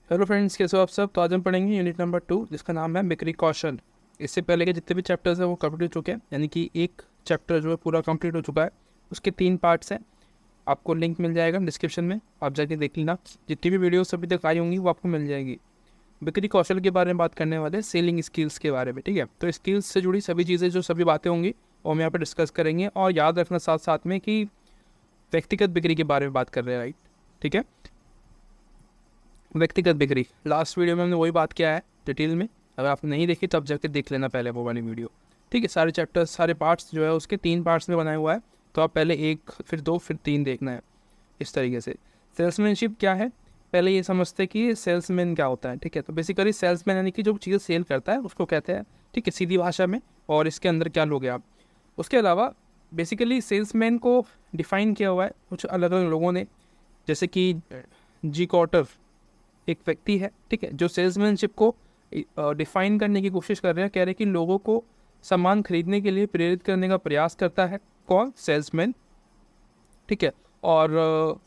Hello friends, कैसे हो आप सब। तो आज हम पढ़ेंगे यूनिट नंबर 2 जिसका नाम है बिक्री कौशल। इससे पहले के जितने भी चैप्टर्स हैं वो कंप्लीट हो चुके हैं, यानी कि एक चैप्टर जो है पूरा कंप्लीट हो चुका है। उसके 3 पार्ट्स हैं। आपको लिंक मिल जाएगा डिस्क्रिप्शन में, आप जाके देख लेना। जितनी भी वीडियोस अभी तक आई होंगी वो आपको मिल जाएगी। बिक्री कौशल के बारे में बात करने वाले हैं, सेलिंग स्किल्स के बारे में। ठीक है, तो स्किल्स से जुड़ी सभी चीज़ें जो सभी बातें होंगी वो हम यहाँ पर डिस्कस करेंगे। और याद रखना साथ साथ में कि व्यक्तिगत बिक्री के बारे में बात कर रहे हैं, राइट। ठीक है, व्यक्तिगत बिक्री लास्ट वीडियो में हमने वही बात किया है डिटेल में। अगर आपने नहीं देखी तो आप जाके देख लेना पहले वो वाली वीडियो। ठीक है, सारे चैप्टर्स सारे पार्ट्स जो है उसके 3 पार्ट्स में बनाया हुआ है। तो आप पहले 1 फिर 2 फिर 3 देखना है इस तरीके से। सेल्समैनशिप क्या है, पहले ये समझते हैं कि सेल्समैन क्या होता है। ठीक है, तो बेसिकली सेल्समैन यानी कि जो चीज़ सेल करता है उसको कहते हैं। ठीक है, सीधी भाषा में। और इसके अंदर क्या लोगे आप। उसके अलावा बेसिकली सेल्समैन को डिफ़ाइन किया हुआ है कुछ अलग अलग लोगों ने, जैसे कि जी कॉटर एक व्यक्ति है। ठीक है, जो सेल्समैनशिप को डिफाइन करने की कोशिश कर रहे हैं। कह रहे हैं कि लोगों को सामान खरीदने के लिए प्रेरित करने का प्रयास करता है कौन, सेल्समैन। ठीक है, और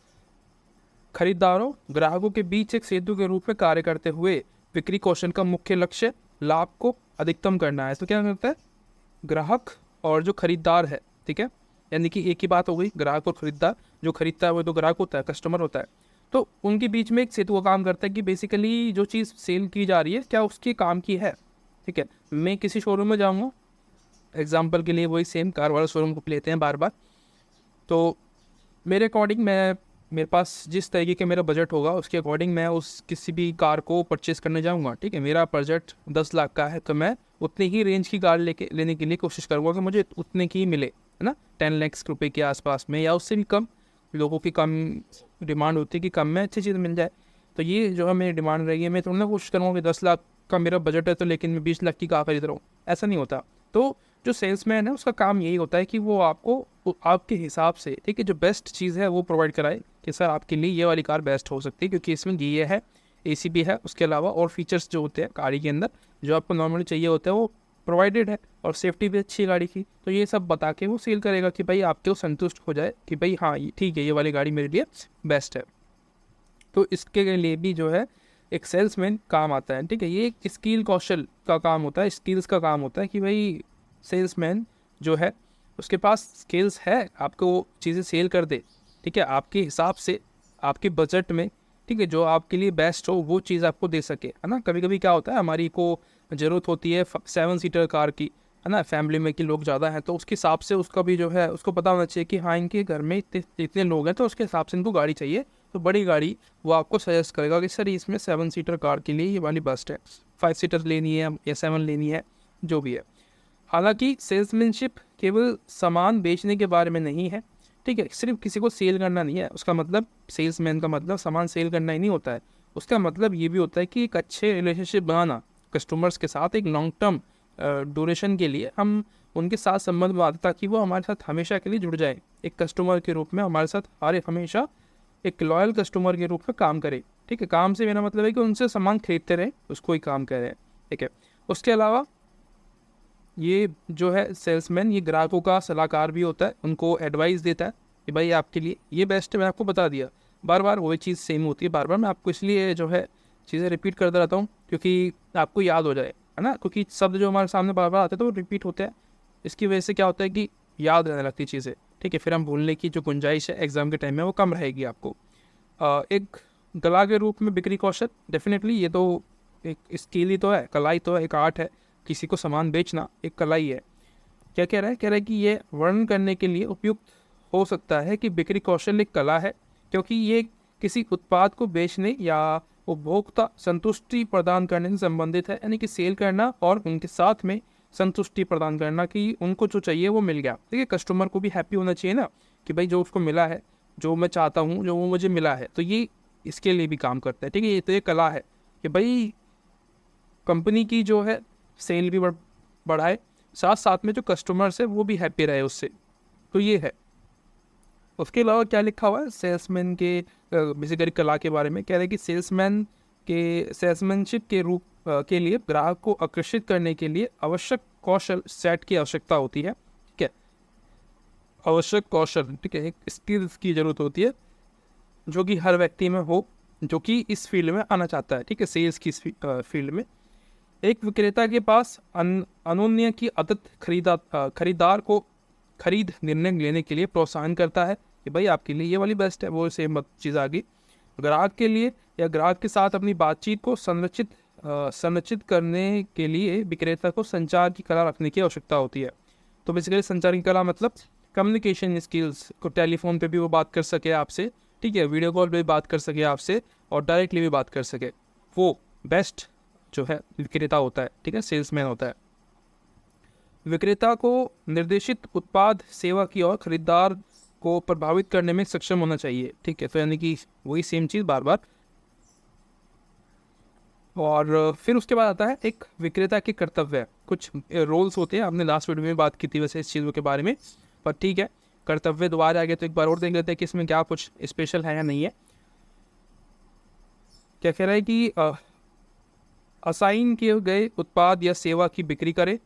खरीदारों ग्राहकों के बीच एक सेतु के रूप में कार्य करते हुए बिक्री कौशल का मुख्य लक्ष्य लाभ को अधिकतम करना है। तो क्या करता है, ग्राहक और जो खरीदार है, ठीक है, यानी कि एक ही बात हो गई, ग्राहक और खरीदार। जो खरीदता है वो तो ग्राहक होता है, कस्टमर होता है। तो उनके बीच में एक सेतु का काम करता है कि बेसिकली जो चीज़ सेल की जा रही है क्या उसके काम की है। ठीक है, मैं किसी शोरूम में जाऊँगा, एग्जाम्पल के लिए वही सेम कार वाला शोरूम को लेते हैं बार बार। तो मेरे अकॉर्डिंग मैं, मेरे पास जिस तरीके का मेरा बजट होगा उसके अकॉर्डिंग मैं उस किसी भी कार को परचेज़ करने जाऊँगा। ठीक है, मेरा बजट 10 लाख का है तो मैं उतने ही रेंज की कार लेने के लिए कोशिश करूँगा कि मुझे उतने की मिले, है ना। 10 लाख रुपए के आसपास में या उससे भी कम। लोगों की कम डिमांड होती है कि कम में अच्छी चीज़ मिल जाए। तो ये जो है मेरी डिमांड रही है। मैं थोड़ा ना कोशिश करूँगा कि 10 लाख का मेरा बजट है तो लेकिन मैं 20 लाख की कार खरीद रहा हूँ, ऐसा नहीं होता। तो जो सेल्समैन है उसका काम यही होता है कि वो आपको आपके हिसाब से, ठीक है, जो बेस्ट चीज़ है वो प्रोवाइड कराए कि सर आपके लिए ये वाली कार बेस्ट हो सकती है क्योंकि इसमें ये है, एसी भी है, उसके अलावा और फीचर्स जो होते हैं गाड़ी के अंदर जो आपको नॉर्मली चाहिए होता है वो प्रोवाइडेड है, और सेफ्टी भी अच्छी है गाड़ी की। तो ये सब बता के वो सेल करेगा कि भाई आपके वो संतुष्ट हो जाए कि भाई हाँ ये ठीक है, ये वाली गाड़ी मेरे लिए बेस्ट है। तो इसके लिए भी जो है एक सेल्समैन काम आता है। ठीक है, ये एक स्किल कौशल का काम होता है, स्किल्स का काम होता है कि भाई सेल्समैन जो है उसके पास स्किल्स है, आपको चीज़ें सेल कर दे। ठीक है, आपके हिसाब से, आपके बजट में। ठीक है, जो आपके लिए बेस्ट हो वो चीज़ आपको दे सके, है ना। कभी कभी क्या होता है, हमारी को ज़रूरत होती है 7 सीटर कार की, है ना, फैमिली में कि लोग ज़्यादा हैं तो उसके हिसाब से उसका भी जो है उसको पता होना चाहिए कि हाँ इनके घर में इतने इतने लोग हैं तो उसके हिसाब से इनको गाड़ी चाहिए। तो बड़ी गाड़ी वो आपको सजेस्ट करेगा कि सर इसमें 7 सीटर कार के लिए ये वाली बेस्ट है, 5 सीटर लेनी है या 7 लेनी है, जो भी है। हालांकि सेल्समैनशिप केवल सामान बेचने के बारे में नहीं है। ठीक है, सिर्फ किसी को सेल करना नहीं है उसका मतलब। सेल्समैन का मतलब सामान सेल करना ही नहीं होता है। उसका मतलब ये भी होता है कि एक अच्छे रिलेशनशिप बनाना कस्टमर्स के साथ, एक लॉन्ग टर्म ड्यूरेशन के लिए हम उनके साथ संबंध बनाते ताकि वो हमारे साथ हमेशा के लिए जुड़ जाए, एक कस्टमर के रूप में हमारे साथ हमेशा एक लॉयल कस्टमर के रूप में काम करे। ठीक है, काम से मेरा मतलब है कि उनसे सामान खरीदते रहे, उसको ही काम करें। ठीक है, उसके अलावा ये जो है सेल्समैन ये ग्राहकों का सलाहकार भी होता है, उनको एडवाइस देता है कि भाई आपके लिए ये बेस्ट है। मैं आपको बता दिया, बार बार वही चीज़ सेम होती है, बार बार मैं आपको इसलिए जो है चीज़ें रिपीट करता रहता हूँ क्योंकि आपको याद हो जाए, है ना। क्योंकि शब्द जो हमारे सामने बार बार आते हैं तो वो रिपीट होते हैं। इसकी वजह से क्या होता है कि याद रहने लगती चीज़ें। ठीक है, फिर हम भूलने की जो गुंजाइश है एग्ज़ाम के टाइम में वो कम रहेगी आपको। एक कला के रूप में बिक्री कौशल, डेफिनेटली ये तो एक स्किल ही तो है, कला ही तो है, एक आर्ट है। किसी को सामान बेचना एक कला ही है। क्या कह रहा है, कह रहा है कि ये वर्णन करने के लिए उपयुक्त हो सकता है कि बिक्री कौशल एक कला है क्योंकि ये किसी उत्पाद को बेचने या उपभोक्ता संतुष्टि प्रदान करने से संबंधित है, यानी कि सेल करना और उनके साथ में संतुष्टि प्रदान करना कि उनको जो चाहिए वो मिल गया। ठीक है, कस्टमर को भी हैप्पी होना चाहिए ना कि भाई जो उसको मिला है, जो मैं चाहता हूँ, जो वो मुझे मिला है। तो ये इसके लिए भी काम करता है। ठीक है, ये तो ये कला है कि भाई कंपनी की जो है सेल भी बढ़ाए, साथ साथ में जो कस्टमर्स है वो भी हैप्पी रहे उससे। तो ये है। उसके अलावा क्या लिखा हुआ है सेल्समैन के बेसिकली कला के बारे में, कह रहे हैं कि सेल्समैनशिप के रूप के लिए ग्राहक को आकर्षित करने के लिए आवश्यक कौशल सेट की आवश्यकता होती है। ठीक है, आवश्यक कौशल, ठीक है, एक स्किल्स की जरूरत होती है जो कि हर व्यक्ति में हो। जो कि इस फील्ड में आना चाहता है, ठीक है, सेल्स की फील्ड में। एक विक्रेता के पास अनोन्य की आदत खरीदार को खरीद निर्णय लेने के लिए प्रोत्साहन करता है कि भाई आपके लिए ये वाली बेस्ट है, वो सेम चीज़ आ गई। ग्राहक के लिए या ग्राहक के साथ अपनी बातचीत को संरचित करने के लिए विक्रेता को संचार की कला रखने की आवश्यकता होती है। तो बेसिकली संचार की कला मतलब कम्युनिकेशन स्किल्स को, टेलीफोन पे भी वो बात कर सके आपसे, ठीक है, वीडियो कॉल पे भी बात कर सके आपसे, और डायरेक्टली भी बात कर सके, वो बेस्ट जो है विक्रेता होता है, ठीक है, सेल्समैन होता है। विक्रेता को निर्देशित उत्पाद सेवा की और खरीदार को प्रभावित करने में सक्षम होना चाहिए, ठीक है। तो यानी कि वही सेम चीज़ बार बार। और फिर उसके बाद आता है एक विक्रेता के कर्तव्य। कुछ रोल्स होते हैं, आपने लास्ट वीडियो में बात की थी वैसे इस चीज़ों के बारे में, पर ठीक है, कर्तव्य दोबारा आ गया तो एक बार और देख लेते हैं कि इसमें क्या कुछ स्पेशल है या नहीं है। क्या कह रहा है कि असाइन किए गए उत्पाद या सेवा की बिक्री करें,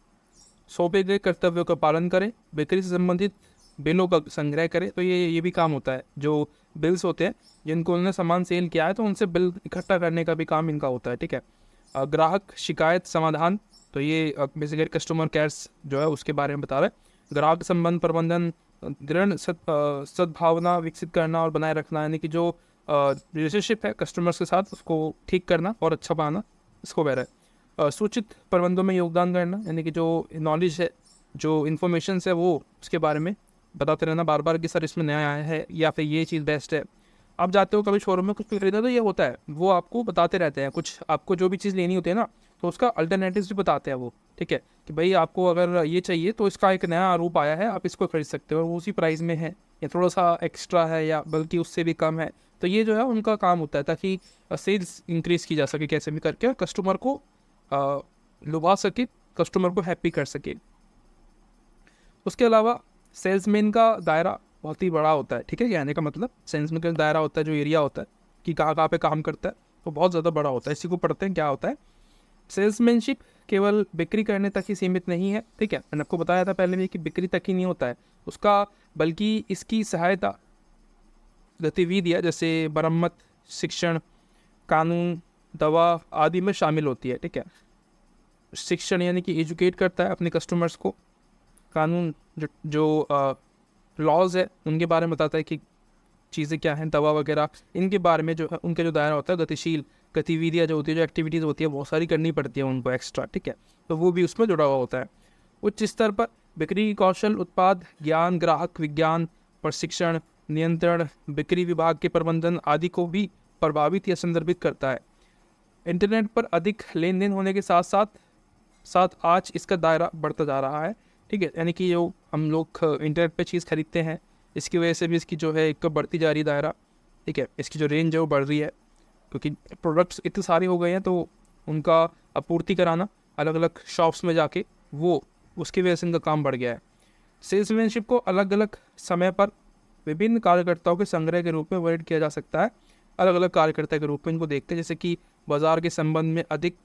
सौंपे गए कर्तव्यों का पालन करें, बिक्री से संबंधित बिलों का संग्रह करें। तो ये भी काम होता है, जो बिल्स होते हैं जिनको उन्होंने सामान सेल किया है तो उनसे बिल इकट्ठा करने का भी काम इनका होता है, ठीक है। ग्राहक शिकायत समाधान, तो ये बेसिकली कस्टमर केयर्स जो है उसके बारे में बता रहे हैं। ग्राहक संबंध प्रबंधन, दृढ़ सद्भावना विकसित करना और बनाए रखना, यानी कि जो रिलेशनशिप है कस्टमर्स के साथ उसको ठीक करना और अच्छा बनाना, इसको कह रहा है। सूचित प्रबंधों में योगदान करना, यानी कि जो नॉलेज है, जो इन्फॉर्मेशन है, वो उसके बारे में बताते रहना बार बार कि सर इसमें नया आया है या फिर ये चीज़ बेस्ट है। आप जाते हो कभी शोरूम में कुछ भी खरीदा तो ये होता है, वो आपको बताते रहते हैं, कुछ आपको जो भी चीज़ लेनी होती है ना तो उसका अल्टरनेटिव भी बताते हैं वो, ठीक है, कि भाई आपको अगर ये चाहिए तो इसका एक नया रूप आया है, आप इसको खरीद सकते हो, वो उसी प्राइस में है या थोड़ा सा एक्स्ट्रा है या बल्कि उससे भी कम है। तो ये जो है उनका काम होता है ताकि सेल्स इंक्रीज़ की जा सके कैसे भी करके, कस्टमर को लुभा सके, कस्टमर को हैप्पी कर सके। उसके अलावा सेल्समैन का दायरा बहुत ही बड़ा होता है, ठीक है, कहने का मतलब सेल्समैन का दायरा होता है, जो एरिया होता है कि कहाँ कहाँ पे काम करता है, वो बहुत ज़्यादा बड़ा होता है। इसी को पढ़ते हैं क्या होता है। सेल्समैनशिप केवल बिक्री करने तक ही सीमित नहीं है, ठीक है, मैंने आपको बताया था पहले भी कि बिक्री तक ही नहीं होता है उसका, बल्कि इसकी सहायता गतिविधियाँ जैसे मरम्मत, शिक्षण, कानून, दवा आदि में शामिल होती है, ठीक है। शिक्षण यानी कि एजुकेट करता है अपने कस्टमर्स को, कानून जो लॉज है उनके बारे में बताता है कि चीज़ें क्या हैं, दवा वगैरह इनके बारे में जो है उनका जो दायरा होता है, गतिशील गतिविधियाँ जो होती है, जो एक्टिविटीज़ होती है, बहुत सारी करनी पड़ती है उनको एक्स्ट्रा, ठीक है, तो वो भी उसमें जुड़ा हुआ होता है। उच्च स्तर पर बिक्री कौशल, उत्पाद ज्ञान, ग्राहक विज्ञान, प्रशिक्षण, नियंत्रण, बिक्री विभाग के प्रबंधन आदि को भी प्रभावित या संदर्भित करता है। इंटरनेट पर अधिक लेन देन होने के साथ साथ आज इसका दायरा बढ़ता जा रहा है, ठीक है, यानी कि जो हम लोग इंटरनेट पे चीज़ खरीदते हैं इसकी वजह से भी इसकी जो है एक बढ़ती जा रही दायरा, ठीक है, इसकी जो रेंज है वो बढ़ रही है, क्योंकि प्रोडक्ट्स इतने सारे हो गए हैं तो उनका आपूर्ति कराना अलग अलग शॉप्स में जाके, वो उसकी वजह से इनका काम बढ़ गया है। सेल्समैनशिप को अलग अलग समय पर विभिन्न कार्यकर्ताओं के संग्रह के रूप में वर्णित किया जा सकता है। अलग अलग कार्यकर्ता के रूप में इनको देखते हैं, जैसे कि बाजार के संबंध में अधिक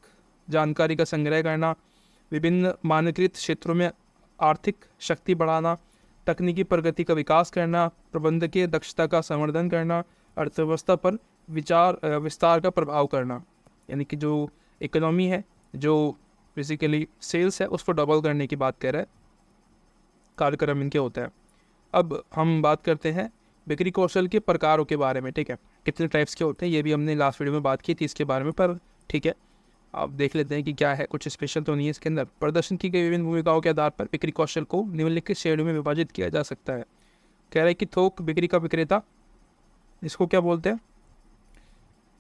जानकारी का संग्रह करना, विभिन्न मानकीकृत क्षेत्रों में आर्थिक शक्ति बढ़ाना, तकनीकी प्रगति का विकास करना, प्रबंधकीय दक्षता का संवर्धन करना, अर्थव्यवस्था पर विस्तार का प्रभाव करना, यानी कि जो इकोनॉमी है, जो बेसिकली सेल्स है, उसको डबल करने की बात कर रहा है, कार्यक्रम इनके होते हैं। अब हम बात करते हैं बिक्री कौशल के प्रकारों के बारे में, ठीक है, कितने टाइप्स के होते हैं, ये भी हमने लास्ट वीडियो में बात की थी इसके बारे में, पर ठीक है आप देख लेते हैं कि क्या है, कुछ स्पेशल तो नहीं है इसके अंदर। प्रदर्शन की गई विभिन्न भूमिकाओं के आधार पर बिक्री कौशल को निम्नलिखित श्रेणियों में विभाजित किया जा सकता है। कह रहा है कि थोक बिक्री का विक्रेता, इसको क्या बोलते हैं,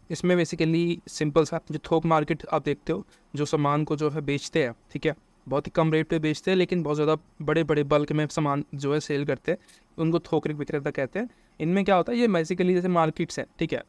इसमें बेसिकली सिंपल सा, जो थोक मार्केट आप देखते हो, जो सामान को जो है बेचते हैं, ठीक है, बहुत ही कम रेट पे बेचते हैं लेकिन बहुत ज़्यादा बड़े बड़े बल्क में सामान जो है सेल करते हैं, उनको थोक विक्रेता कहते हैं। इनमें क्या होता है, ये बेसिकली जैसे मार्केट्स हैं, ठीक है,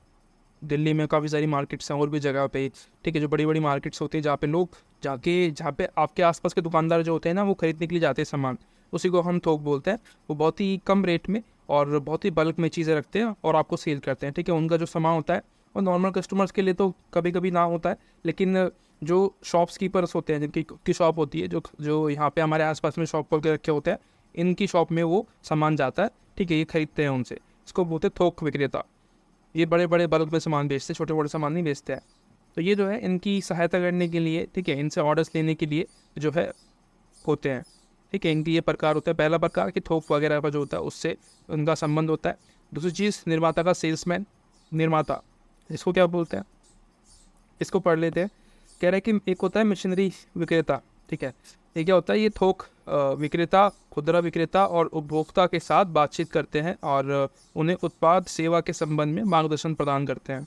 दिल्ली में काफ़ी सारी मार्केट्स हैं और भी जगह पे, ठीक है, जो बड़ी बड़ी मार्केट्स होती है जहाँ पे लोग जहाँ पे आपके आसपास के दुकानदार जो होते हैं ना, वो खरीदने के लिए जाते हैं सामान, उसी को हम थोक बोलते हैं। वो बहुत ही कम रेट में और बहुत ही बल्क में चीज़ें रखते हैं और आपको सेल करते हैं, ठीक है। उनका जो सामान होता है और नॉर्मल कस्टमर्स के लिए तो कभी कभी ना होता है, लेकिन जो शॉप्स कीपर्स होते हैं, जिनकी शॉप होती है, जो यहाँ पे हमारे आसपास में शॉप खोल के रखे होते हैं, इनकी शॉप में वो सामान जाता है, ठीक है, ये खरीदते हैं उनसे, इसको बोलते हैं थोक विक्रेता। ये बड़े बड़े बल्क में सामान बेचते हैं, छोटे मोटे सामान नहीं बेचते हैं। तो ये जो है इनकी सहायता करने के लिए, ठीक है, इनसे ऑर्डर्स लेने के लिए जो है होते हैं, ठीक है। इनकी ये प्रकार होता है। पहला प्रकार कि थोक वगैरह का जो होता है उससे उनका संबंध होता है। दूसरी चीज़ निर्माता का सेल्समैन, निर्माता इसको क्या बोलते हैं, इसको पढ़ लेते हैं। कह रहे हैं कि एक होता है मशीनरी विक्रेता, ठीक है। ये क्या होता है, ये थोक विक्रेता, खुदरा विक्रेता और उपभोक्ता के साथ बातचीत करते हैं और उन्हें उत्पाद सेवा के संबंध में मार्गदर्शन प्रदान करते हैं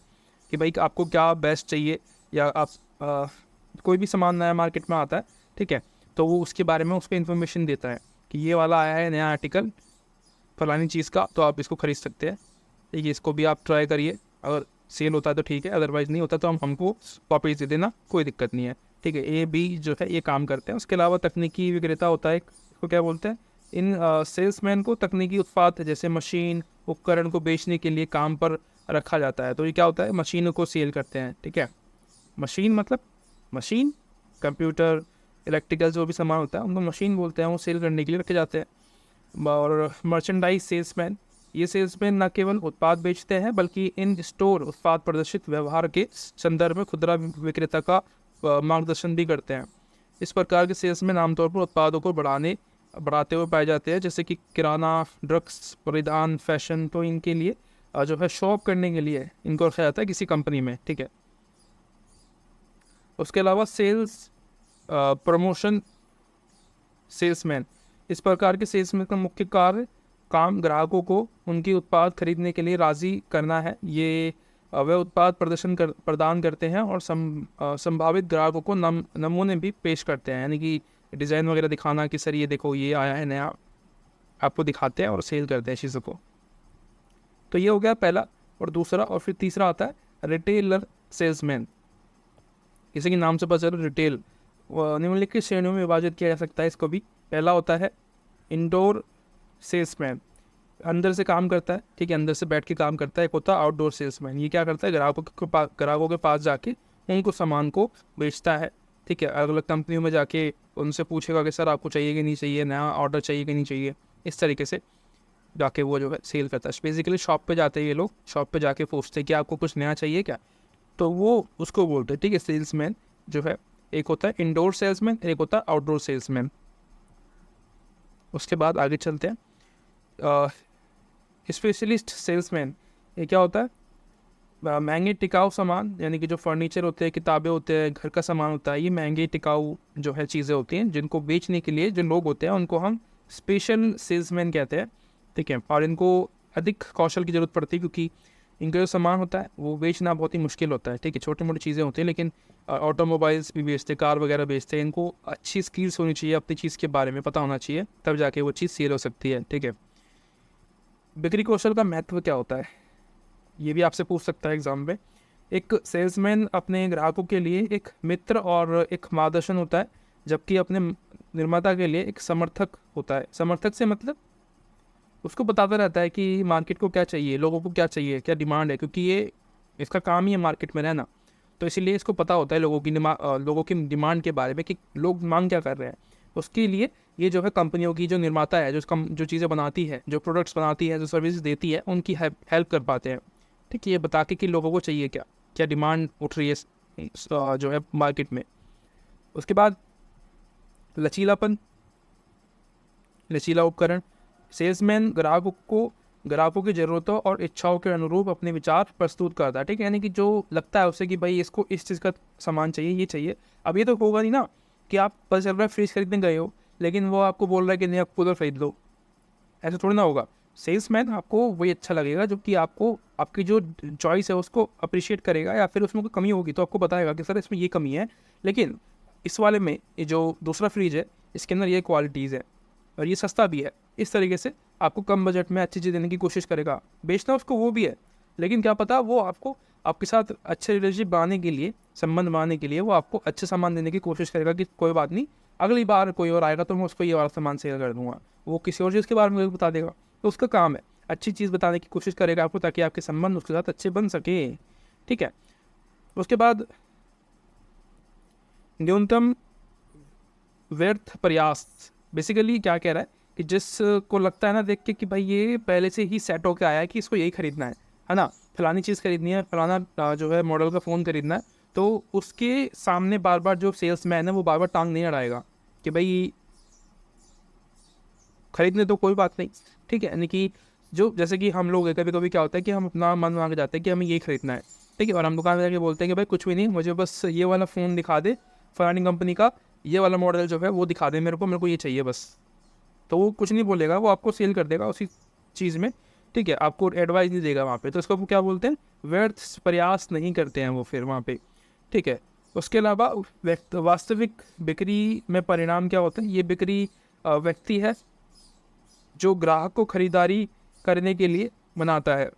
कि भाई आपको क्या बेस्ट चाहिए, या आप कोई भी सामान नया मार्केट में आता है, ठीक है, तो वो उसके बारे में उसको इन्फॉर्मेशन देता है कि ये वाला आया है नया आर्टिकल फलानी चीज़ का, तो आप इसको ख़रीद सकते हैं, ठीक है, इसको भी आप ट्राई करिए, अगर सेल होता है तो ठीक है, अदरवाइज़ नहीं होता तो हमको कॉपीज दे देना, कोई दिक्कत नहीं है, ठीक है। ए बी जो है ये काम करते हैं। उसके अलावा तकनीकी विक्रेता होता है, इसको क्या बोलते हैं, इन सेल्समैन को तकनीकी उत्पाद जैसे मशीन उपकरण को बेचने के लिए काम पर रखा जाता है। तो ये क्या होता है, मशीनों को सेल करते हैं, ठीक है। मशीन मतलब मशीन, कंप्यूटर, इलेक्ट्रिकल जो भी सामान होता है उनको मशीन बोलते हैं, वो सेल करने के लिए रखे जाते हैं। और मर्चेंडाइज सेल्समैन, ये सेल्समैन न केवल उत्पाद बेचते हैं बल्कि इन स्टोर उत्पाद प्रदर्शित व्यवहार के संदर्भ में खुदरा विक्रेता का मार्गदर्शन भी करते हैं। इस प्रकार के सेल्समैन आमतौर पर उत्पादों को बढ़ाते हुए पाए जाते हैं, जैसे कि किराना, ड्रग्स, परिधान, फैशन। तो इनके लिए जो है शॉप करने के लिए इनको रखा जाता है किसी कंपनी में, ठीक है। उसके अलावा सेल्स प्रमोशन सेल्समैन, इस प्रकार के सेल्समैन का मुख्य काम ग्राहकों को उनके उत्पाद खरीदने के लिए राज़ी करना है। ये वे उत्पाद प्रदान करते हैं और संभावित ग्राहकों को नमूने भी पेश करते हैं, यानी कि डिज़ाइन वगैरह दिखाना कि सर ये देखो ये आया है नया, आपको दिखाते हैं और सेल करते हैं चीज़ों को। तो ये हो गया पहला। और दूसरा और फिर तीसरा आता है रिटेलर सेल्समैन। जैसे कि नाम से पता चला, रिटेल निम्नलिखित श्रेणियों में विभाजित किया जा सकता है इसको भी। पहला होता है इंडोर सेल्समैन, अंदर से काम करता है, ठीक है, अंदर से बैठ के काम करता है। एक होता है आउटडोर सेल्समैन, ये क्या करता है, ग्राहकों के पास जाके उनको सामान को बेचता है, ठीक है। अलग अलग कंपनियों में जाके उनसे पूछेगा कि सर आपको चाहिए कि नहीं चाहिए, नया ऑर्डर चाहिए कि नहीं चाहिए, इस तरीके से जाके वो जो है सेल करता है। बेसिकली शॉप पे जाते हैं ये लोग, शॉप पे जाके पूछते हैं कि आपको कुछ नया चाहिए क्या, तो वो उसको बोलते हैं, ठीक है, सेल्समैन जो है। एक होता है इंडोर सेल्समैन, एक होता है आउटडोर सेल्समैन। उसके बाद आगे चलते हैं स्पेशलिस्ट सेल्समैन। ये क्या होता है, महंगे टिकाऊ सामान, यानी कि जो फर्नीचर होते हैं, किताबें होते हैं, घर का सामान होता है, ये महंगे टिकाऊ जो है चीज़ें होती हैं जिनको बेचने के लिए जो लोग होते हैं उनको हम स्पेशल सेल्समैन कहते हैं, ठीक है। और इनको अधिक कौशल की ज़रूरत पड़ती है क्योंकि इनका जो सामान होता है वो बेचना बहुत ही मुश्किल होता है, ठीक है। छोटी मोटी चीज़ें होती हैं, लेकिन ऑटोमोबाइल्स भी बेचते, कार वगैरह बेचते हैं, इनको अच्छी स्किल्स होनी चाहिए, अपनी चीज़ के बारे में पता होना चाहिए, तब जाके वो चीज़ सेल हो सकती है, ठीक है। बिक्री कौशल का महत्व क्या होता है, ये भी आपसे पूछ सकता है एग्जाम में। एक सेल्समैन अपने ग्राहकों के लिए एक मित्र और एक मार्गदर्शन होता है, जबकि अपने निर्माता के लिए एक समर्थक होता है। समर्थक से मतलब उसको बताता रहता है कि मार्केट को क्या चाहिए, लोगों को क्या चाहिए, क्या डिमांड है, क्योंकि ये इसका काम ही है मार्केट में रहना, तो इसीलिए इसको पता होता है लोगों की डिमांड के बारे में कि लोग मांग क्या कर रहे हैं। उसके लिए ये जो है कंपनियों की जो निर्माता है, जो चीज़ें बनाती है, जो प्रोडक्ट्स बनाती है, जो सर्विस देती है, उनकी हेल्प कर पाते हैं, ठीक है, ये बता के कि लोगों को चाहिए क्या, क्या डिमांड उठ रही है जो है मार्केट में। उसके बाद लचीलापन, लचीला उपकरण। सेल्समैन ग्राहकों की ज़रूरतों और इच्छाओं के अनुरूप अपने विचार प्रस्तुत करता है, ठीक है, यानी कि जो लगता है उसे कि भाई इसको इस चीज़ का सामान चाहिए, ये चाहिए। अब ये तो होगा नहीं ना कि आप पता चल रहा है फ्रिज खरीदने गए हो, लेकिन वो आपको बोल रहा है कि नहीं आप कूलर खरीद लो, ऐसा थोड़ी ना होगा। सेल्समैन आपको वही अच्छा लगेगा जो कि आपको आपकी जो चॉइस है उसको अप्रिशिएट करेगा, या फिर उसमें कोई कमी होगी तो आपको बताएगा कि सर इसमें ये कमी है, लेकिन इस वाले में ये जो दूसरा फ्रिज है इसके अंदर ये क्वालिटीज़ है और ये सस्ता भी है। इस तरीके से आपको कम बजट में अच्छी चीज़ देने की कोशिश करेगा। बेचना उसको वो भी है, लेकिन क्या पता वो आपको आपके साथ अच्छे रिलेशनशिप बनाने के लिए, संबंध बनाने के लिए वो आपको अच्छे सामान देने की कोशिश करेगा कि कोई बात नहीं, अगली बार कोई और आएगा तो मैं उसको ये वाला सामान सेल कर दूंगा। वो किसी और चीज़ के बारे में बता देगा, तो उसका काम है अच्छी चीज़ बताने की कोशिश करेगा आपको, ताकि आपके संबंध उसके साथ अच्छे बन सके, ठीक है। उसके बाद न्यूनतम व्यर्थ प्रयास। बेसिकली क्या कह रहा है कि जिसको लगता है ना देख के कि भाई ये पहले से ही सेट होकर आया है कि इसको यही खरीदना है ना, फलानी चीज़ खरीदनी है, फलाना जो है मॉडल का फ़ोन खरीदना है, तो उसके सामने बार बार जो सेल्समैन है वो बार बार टांग नहीं अड़ाएगा कि भाई खरीदने तो कोई बात नहीं, ठीक है। यानी कि जो जैसे कि हम लोग कभी कभी क्या होता है कि हम अपना मन बना के जाते हैं कि हमें ये खरीदना है, ठीक है, और हम दुकान में जाके बोलते हैं कि भाई कुछ भी नहीं, मुझे बस ये वाला फ़ोन दिखा दे, फलानी कंपनी का ये वाला मॉडल जो है वो दिखा दे मेरे को ये चाहिए बस। तो वो कुछ नहीं बोलेगा, वो आपको सेल कर देगा उसी चीज़ में, ठीक है, आपको एडवाइस नहीं देगा वहाँ पे। तो इसको वो क्या बोलते हैं, व्यर्थ प्रयास नहीं करते हैं वो फिर वहाँ पे, ठीक है। उसके अलावा वास्तविक बिक्री में परिणाम क्या होता है, ये बिक्री व्यक्ति है जो ग्राहक को खरीदारी करने के लिए बनाता है,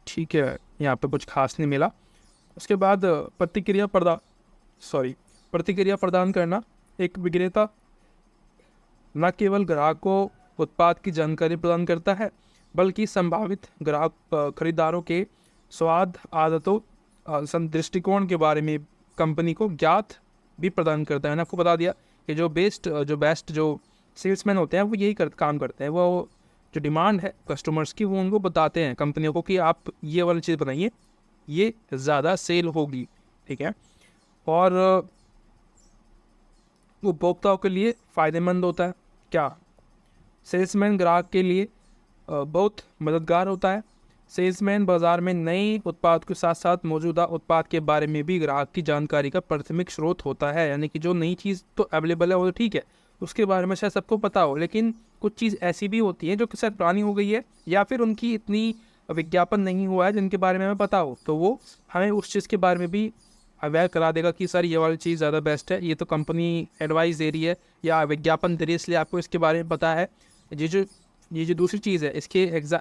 ठीक है। यहाँ पे कुछ खास नहीं मिला। उसके बाद प्रतिक्रिया प्रदान करना। एक विक्रेता न केवल ग्राहक को उत्पाद की जानकारी प्रदान करता है, बल्कि संभावित ग्राहक खरीदारों के स्वाद, आदतों, दृष्टिकोण के बारे में कंपनी को ज्ञात भी प्रदान करता है। मैंने आपको बता दिया कि जो बेस्ट जो सेल्समैन होते हैं वो यही काम करते हैं, वो जो डिमांड है कस्टमर्स की वो उनको बताते हैं कंपनियों को कि आप ये वाली चीज़ बनाइए, ये ज़्यादा सेल होगी, ठीक है। और उपभोक्ताओं के लिए फ़ायदेमंद होता है क्या, सेल्समैन ग्राहक के लिए बहुत मददगार होता है। सेल्समैन बाज़ार में नए उत्पाद के साथ साथ मौजूदा उत्पाद के बारे में भी ग्राहक की जानकारी का प्राथमिक स्रोत होता है। यानी कि जो नई चीज़ तो अवेलेबल है वो तो ठीक है, उसके बारे में शायद सबको पता हो, लेकिन कुछ चीज़ ऐसी भी होती है जो कि शायद पुरानी हो गई है या फिर उनकी इतनी विज्ञापन नहीं हुआ है जिनके बारे में हमें पता हो, तो वो हमें उस चीज़ के बारे में भी अवेयर करा देगा कि सर ये वाली चीज़ ज़्यादा बेस्ट है, ये तो कंपनी एडवाइस दे रही है या विज्ञापन दे रही है इसलिए आपको इसके बारे में पता है। ये जो दूसरी चीज़ है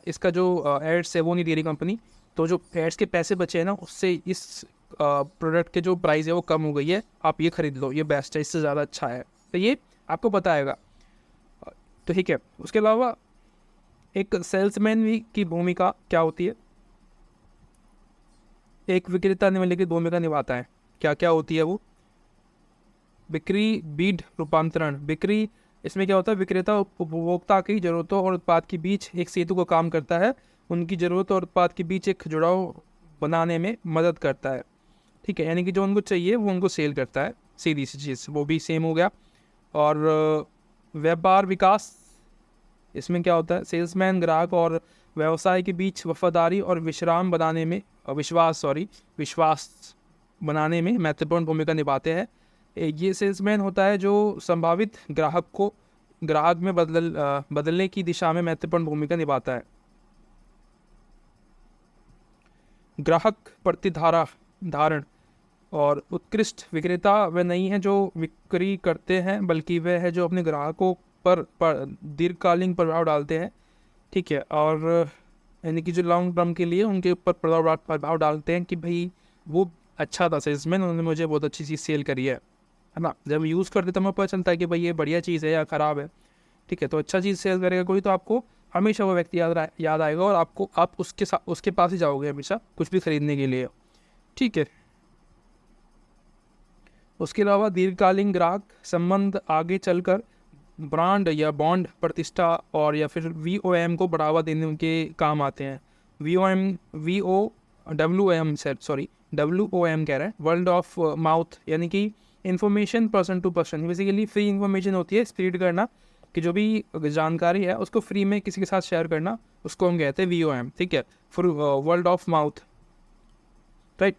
इसका जो एड्स है वो नहीं दे रही कंपनी, तो जो एड्स के पैसे बचे हैं ना उससे इस प्रोडक्ट के जो प्राइस है वो कम हो गई है, आप ये खरीद लो, ये बेस्ट है, इससे ज़्यादा अच्छा है, तो ये आपको बताएगा, तो ठीक है। उसके अलावा एक सेल्समैन की भूमिका क्या होती है, एक विक्रेता निम्नलिखित भूमिका निभाता है, क्या क्या होती है वो। बिक्री बीड रूपांतरण। बिक्री इसमें क्या होता है, विक्रेता उपभोक्ता की ज़रूरतों और उत्पाद के बीच एक सेतु का काम करता है, उनकी ज़रूरत और उत्पाद के बीच एक जुड़ाव बनाने में मदद करता है, ठीक है। यानी कि जो उनको चाहिए वो उनको सेल करता है, सीधी सी चीज़, वो भी सेम हो गया। और व्यापार विकास, इसमें क्या होता है, सेल्समैन ग्राहक और व्यवसाय के बीच वफादारी और विश्वास बनाने में महत्वपूर्ण भूमिका निभाते हैं। ये सेल्समैन होता है जो संभावित ग्राहक को ग्राहक में बदलने की दिशा में महत्वपूर्ण भूमिका निभाता है। ग्राहक प्रतिधारण और उत्कृष्ट विक्रेता वे नहीं हैं जो बिक्री करते हैं, बल्कि वे है जो अपने ग्राहकों पर दीर्घकालीन प्रभाव डालते हैं, ठीक है। और यानी कि जो लॉन्ग टर्म के लिए उनके ऊपर प्रभाव डालते हैं कि भाई वो अच्छा था सेल्समैन, उन्होंने मुझे बहुत अच्छी चीज़ सेल करी है ना। जब यूज़ करते तो हमें पता चलता है कि भाई ये बढ़िया चीज़ है या ख़राब है, ठीक है। तो अच्छा चीज़ सेल करेगा कोई तो आपको हमेशा वो व्यक्ति याद आएगा और आप उसके पास ही जाओगे हमेशा कुछ भी खरीदने के लिए, ठीक है। उसके अलावा दीर्घकालीन ग्राहक संबंध आगे चलकर ब्रांड या बॉन्ड प्रतिष्ठा और या फिर VOM को बढ़ावा देने के काम आते हैं। WOM कह रहे हैं, वर्ल्ड ऑफ माउथ, यानी कि information person to person, basically free information होती है, स्प्रेड करना, कि जो भी जानकारी है उसको फ्री में किसी के साथ शेयर करना, उसको हम कहते हैं VOM, ठीक है, for world of mouth, right.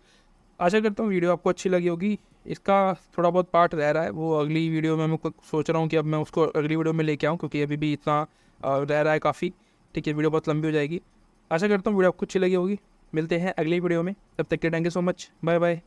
आशा करता हूँ वीडियो आपको अच्छी लगी होगी। इसका थोड़ा बहुत पार्ट रह रहा है, वो अगली वीडियो में मैं सोच रहा हूँ कि अब मैं उसको अगली वीडियो में लेके आऊँ, क्योंकि अभी भी इतना रह रहा है काफ़ी, ठीक है, वीडियो बहुत लंबी हो जाएगी। आशा करता हूँ वीडियो आपको अच्छी लगी होगी। मिलते हैं अगली वीडियो में, तब तक के thank you so much, bye bye.